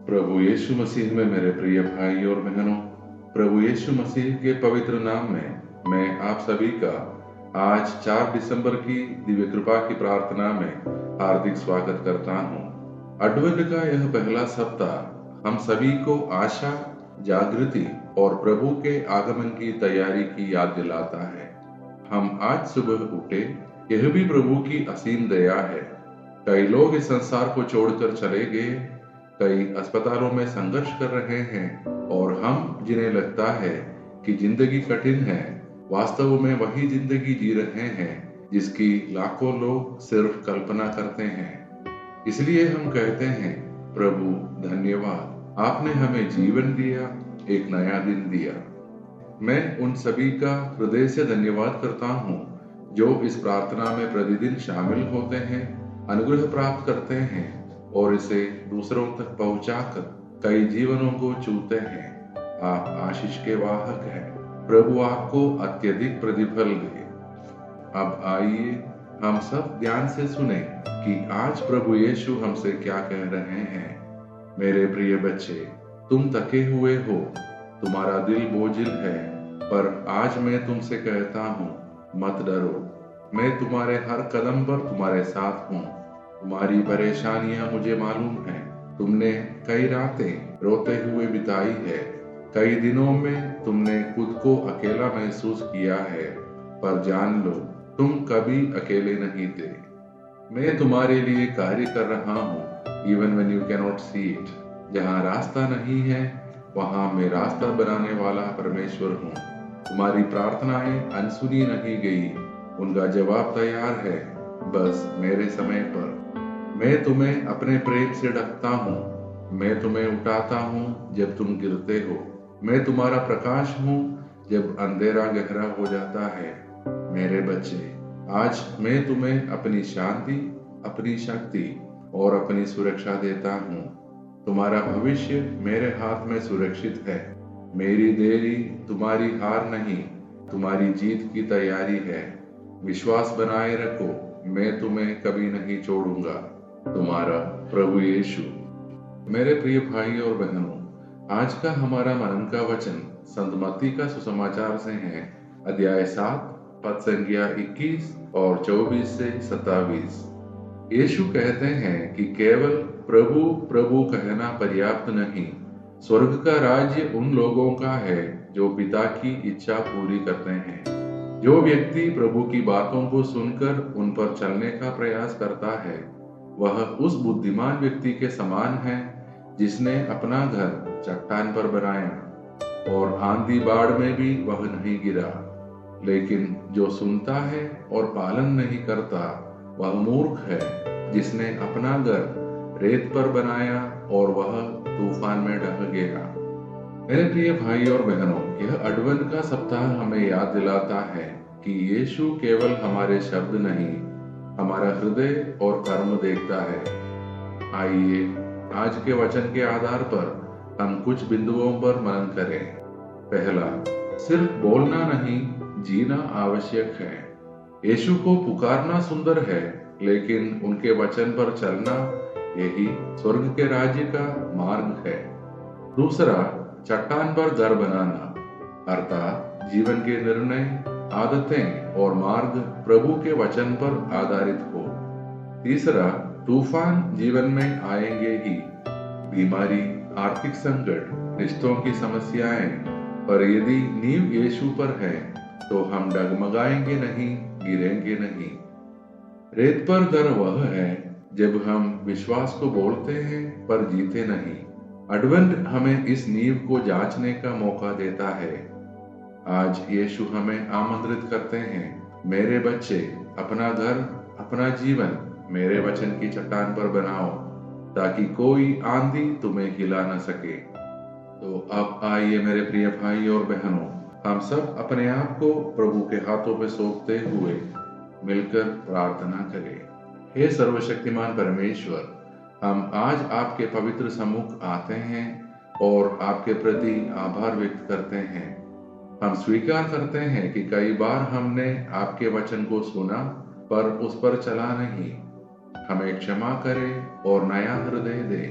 प्रभु यीशु मसीह में मेरे प्रिय भाई और बहनों, प्रभु यीशु मसीह के पवित्र नाम में मैं आप सभी का आज 4 दिसंबर की दिव्य कृपा की प्रार्थना में हार्दिक स्वागत करता हूँ। अडवेंट का यह पहला सप्ताह हम सभी को आशा, जागृति और प्रभु के आगमन की तैयारी की याद दिलाता है। हम आज सुबह उठे, यह भी प्रभु की असीम दया है। कई लोग इस संसार को छोड़कर चले गए, कई अस्पतालों में संघर्ष कर रहे हैं और हम जिन्हें लगता है कि जिंदगी कठिन है, वास्तव में वही जिंदगी जी रहे हैं जिसकी लाखों लोग सिर्फ कल्पना करते हैं। इसलिए हम कहते हैं, प्रभु धन्यवाद, आपने हमें जीवन दिया, एक नया दिन दिया। मैं उन सभी का हृदय से धन्यवाद करता हूँ जो इस प्रार्थना में प्रतिदिन शामिल होते हैं, अनुग्रह प्राप्त करते हैं और इसे दूसरों तक पहुंचाकर कई जीवनों को छूते हैं। आप आशीष के वाहक हैं, प्रभु आपको अत्यधिक प्रतिफल दे। अब आइए हम सब ध्यान से सुने कि आज प्रभु यीशु हमसे क्या कह रहे हैं। मेरे प्रिय बच्चे, तुम थके हुए हो, तुम्हारा दिल बोझिल है, पर आज मैं तुमसे कहता हूँ, मत डरो, मैं तुम्हारे हर कदम पर तुम्हारे साथ हूँ। तुम्हारी परेशानियां मुझे मालूम है। तुमने कई रातें रोते हुए बिताई है, कई दिनों में तुमने खुद को अकेला महसूस किया है, पर जान लो, तुम कभी अकेले नहीं थे। मैं तुम्हारे लिए कार्य कर रहा हूँ, even when you cannot see it। जहाँ रास्ता नहीं है, वहाँ मैं रास्ता बनाने वाला परमेश्वर हूँ। तुम्हारी प्रार्थनाएं अनसुनी नहीं गई, उनका जवाब तैयार है, बस मेरे समय पर। मैं तुम्हें अपने प्रेम से ढकता हूँ, मैं तुम्हें उठाता हूँ जब तुम गिरते हो, मैं तुम्हारा प्रकाश हूँ जब अंधेरा गहरा हो जाता है। मेरे बच्चे, आज मैं तुम्हें अपनी शांति, अपनी शक्ति और अपनी सुरक्षा देता हूँ। तुम्हारा भविष्य मेरे हाथ में सुरक्षित है। मेरी देरी तुम्हारी हार नहीं, तुम्हारी जीत की तैयारी है। विश्वास बनाए रखो, मैं तुम्हें कभी नहीं छोड़ूंगा। तुम्हारा प्रभु यीशु। मेरे प्रिय भाई और बहनों, आज का हमारा मनन का वचन संत मत्ती का सुसमाचार से है, अध्याय 7 पद संख्या 21 और 24 से 27। यीशु कहते हैं कि केवल प्रभु प्रभु कहना पर्याप्त नहीं, स्वर्ग का राज्य उन लोगों का है जो पिता की इच्छा पूरी करते हैं। जो व्यक्ति प्रभु की बातों को सुनकर उन पर चलने का प्रयास करता है, वह उस बुद्धिमान व्यक्ति के समान है जिसने अपना घर चट्टान पर बनाया और आंधी बाढ़ में भी वह नहीं गिरा। लेकिन जो सुनता है और पालन नहीं करता, वह मूर्ख है जिसने अपना घर रेत पर बनाया और वह तूफान में ढह गया। मेरे प्रिय भाई और बहनों, यह अडवेंट का सप्ताह हमें याद दिलाता है कि यीशु केवल हमारे शब्द नहीं, हमारा हृदय और कर्म देखता है। आइए आज के वचन के आधार पर हम कुछ बिंदुओं पर मनन करें। पहला, सिर्फ बोलना नहीं, जीना आवश्यक है। यीशु को पुकारना सुंदर है, लेकिन उनके वचन पर चलना, यही स्वर्ग के राज्य का मार्ग है। दूसरा, चट्टान पर घर बनाना, अर्थात जीवन के निर्णय, आदतें और मार्ग प्रभु के वचन पर आधारित हो। तीसरा, तूफान जीवन में आएंगे ही, बीमारी, आर्थिक संकट, रिश्तों की समस्याएं, पर यदि नींव यीशु पर है तो हम डगमगाएंगे नहीं, गिरेंगे नहीं। रेत पर घर वह है जब हम विश्वास को बोलते हैं पर जीते नहीं। अडवेंट हमें इस नींव को जांचने का मौका देता है। आज यीशु हमें आमंत्रित करते हैं, मेरे बच्चे, अपना घर, अपना जीवन मेरे वचन की चट्टान पर बनाओ, ताकि कोई आंधी तुम्हें हिला न सके। तो अब आइए मेरे प्रिय भाई और बहनों, हम सब अपने आप को प्रभु के हाथों में सौंपते हुए मिलकर प्रार्थना करें। हे सर्वशक्तिमान परमेश्वर, हम आज आपके पवित्र सम्मुख आते हैं और आपके प्रति आभार व्यक्त करते हैं। हम स्वीकार करते हैं कि कई बार हमने आपके वचन को सुना पर उस पर चला नहीं। हमें क्षमा करें और नया हृदय दे।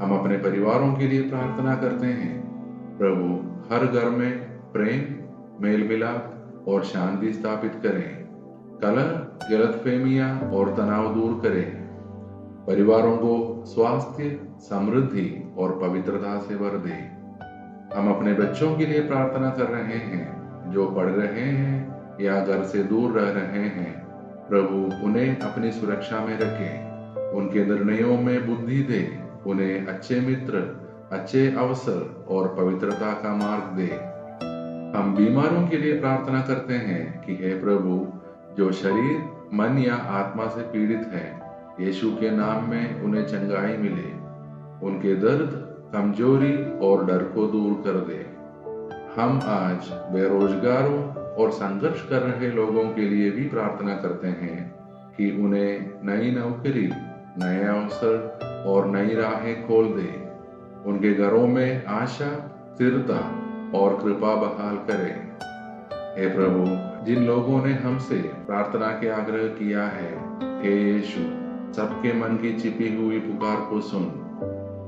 हम अपने परिवारों के लिए प्रार्थना करते हैं। प्रभु हर घर में प्रेम, मेल मिलाप और शांति स्थापित करें। कलह, गलतफहमियां और तनाव दूर करें। परिवारों को स्वास्थ्य, समृद्धि और पवित्रता से भर दे। हम अपने बच्चों के लिए प्रार्थना कर रहे हैं जो पढ़ रहे हैं या घर से दूर रह रहे हैं। प्रभु उन्हें अपनी सुरक्षा में रखे, उनके निर्णयों में बुद्धि दे, उन्हें अच्छे मित्र, अच्छे अवसर और पवित्रता का मार्ग दे। हम बीमारों के लिए प्रार्थना करते हैं कि हे प्रभु, जो शरीर, मन या आत्मा से पीड़ित है, यीशु के नाम में उन्हें चंगाई मिले। उनके दर्द, कमजोरी और डर को दूर कर दे। हम आज बेरोजगारों और संघर्ष कर रहे लोगों के लिए भी प्रार्थना करते हैं कि उन्हें नई नौकरी, नए अवसर और नई राहें खोल दे। उनके घरों में आशा, स्थिरता और कृपा बहाल करे। हे प्रभु, जिन लोगों ने हमसे प्रार्थना के आग्रह किया है, हे यीशु, सबके मन की छिपी हुई पुकार को सुन।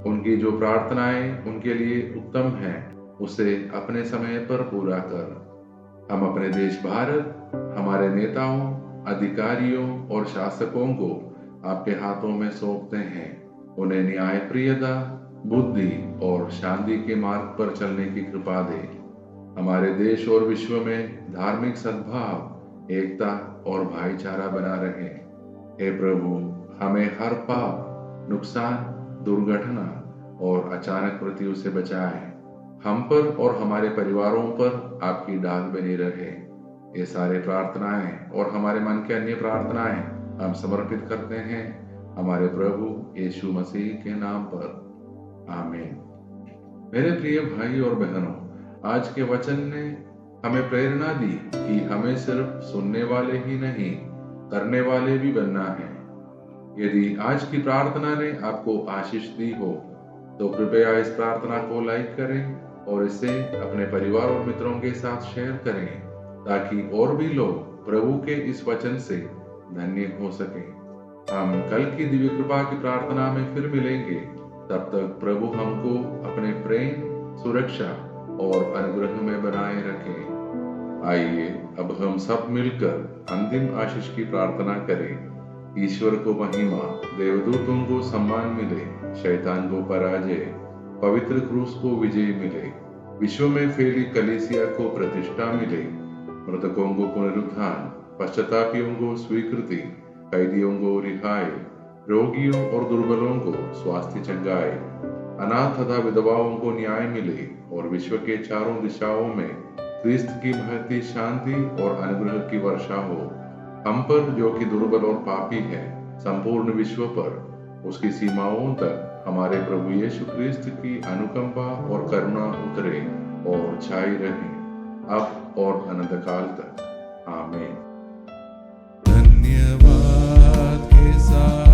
उनकी जो प्रार्थनाएं उनके लिए उत्तम है, उसे अपने समय पर पूरा कर। हम अपने देश भारत, हमारे नेताओं, अधिकारियों और शासकों को आपके हाथों में सौंपते हैं। उन्हें न्यायप्रियता, बुद्धि और शांति के मार्ग पर चलने की कृपा दे। हमारे देश और विश्व में धार्मिक सद्भाव, एकता और भाईचारा बना रहे। हे प्रभु, हमें हर पाप, नुकसान, दुर्घटना और अचानक मृत्यु से बचाए। हम पर और हमारे परिवारों पर आपकी डाल बनी रहे। ये सारे प्रार्थनाएं और हमारे मन के अन्य प्रार्थनाएं हम समर्पित करते हैं हमारे प्रभु यीशु मसीह के नाम पर। आमीन। मेरे प्रिय भाई और बहनों, आज के वचन ने हमें प्रेरणा दी कि हमें सिर्फ सुनने वाले ही नहीं, करने वाले भी बनना है। यदि आज की प्रार्थना ने आपको आशीष दी हो तो कृपया इस प्रार्थना को लाइक करें और इसे अपने परिवार और मित्रों के साथ शेयर करें, ताकि और भी लोग प्रभु के इस वचन से धन्य हो सके। हम कल की दिव्य कृपा की प्रार्थना में फिर मिलेंगे। तब तक प्रभु हमको अपने प्रेम, सुरक्षा और अनुग्रह में बनाए रखे। आइए अब हम सब मिलकर अंतिम आशीष की प्रार्थना करें। ईश्वर को महिमा, देवदूतों को सम्मान मिले, शैतान को पराजय, पवित्र क्रूस को विजय मिले, विश्व में फैली कलीसिया को प्रतिष्ठा मिले, मृतकों को पुनरुत्थान, पश्चातापियों को स्वीकृति, कैदियों को रिहाई, रोगियों और दुर्बलों को स्वास्थ्य चंगाई, अनाथ तथा विधवाओं को न्याय मिले और विश्व के चारों दिशाओं में क्रिस्त की महती शांति और अनुग्रह की वर्षा हो। हम पर जो कि दुर्बल और पापी है, संपूर्ण विश्व पर उसकी सीमाओं तक हमारे प्रभु यीशु क्रिस्त की अनुकंपा और करुणा उतरे और छाई रहे, अब और अनंत काल तक। आमीन। धन्यवाद के साथ